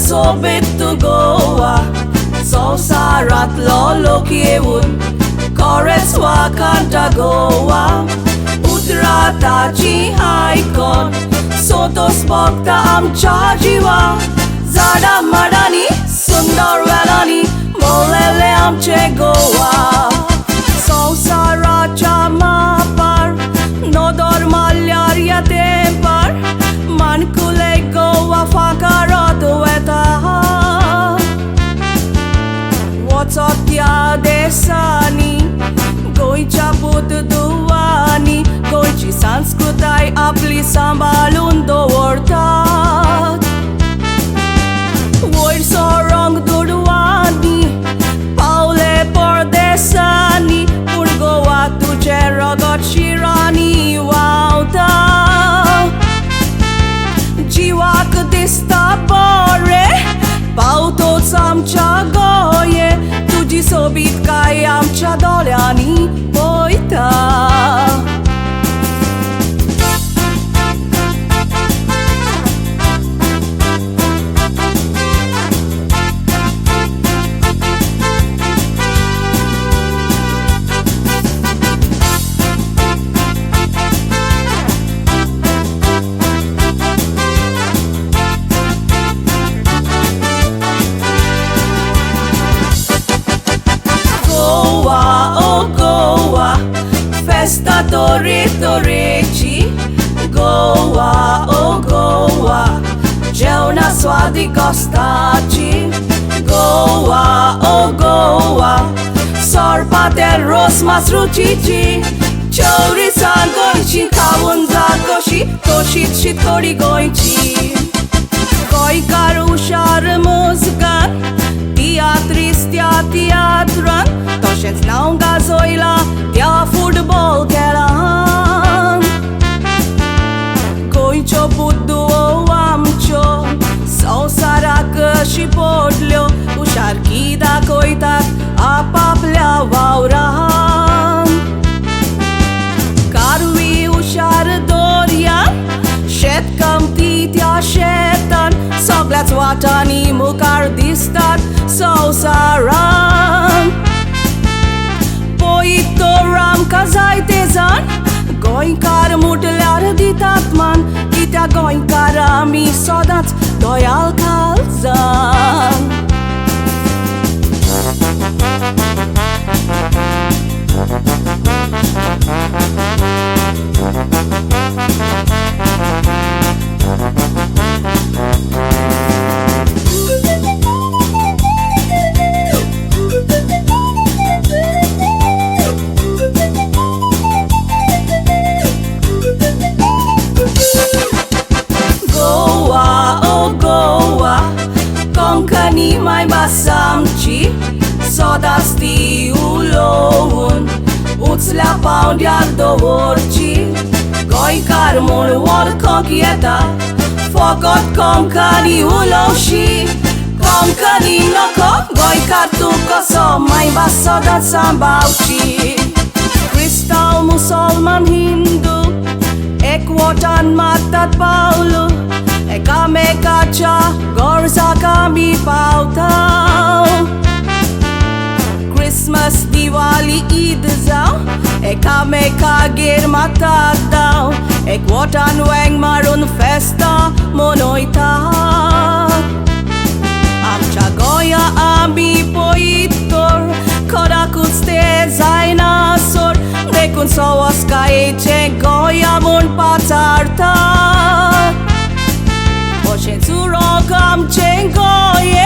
sobit to goa Sausarat lolo kiewun Kores wakanta goa Utrata chi haikon Sotos bhakta amcha jiwa Zada madani sundar velani Molele amche goa Sausaracha mapar Nodor malyaria tempar Mankule goa fakarato eta Watsatya desani Goicha put duani Goichi sanskrutai apli sambalun doortat Voir sorong durwani Paule pordesani Purgoa tuche ragat shirani wauta Jiwak dista pore Pautot samcha goye Tuji sobit kai amcha dolyani poita Festa torreci Goa, oh Goa Jeuna swadi costaci Goa, oh Goa Sorpatel rosmas rucici Chori san goici Kawun zakoshi Toshit shit kori goici Goikar ushar muzgan Teatristia teatran Toshens naunga zoila Tia futbol kelan Goicho buddu o amcho Sausarak shipodlyo Ushar kida koitak Apapля vauran Karvi ushar dorian Shetkam titya shetan Soglat watani mukar distat Sausaran Poito ram kazai tezan Goinkar mutlar ditatman Kitya goinkar ami sodat Doyal kalzan Konkani mai basamci Sodasti ulovun Utsla pound jak dovorci Goikar mul wol konkieta Fokot konkani ulovshi Konkani noko Goikar tuko so mai basodat sambauci Kristal musolman hindu Ekwotan matat paulu Ekame kacha gorza kami pautau Christmas Diwali Eid zau Ekame kagir matadau Ekwotan weng marun festa monoita Amcha goya ami poitor Kodakut ste zainasor Dekun sowas kaiche goya mun patarta Ocean surok am chengoye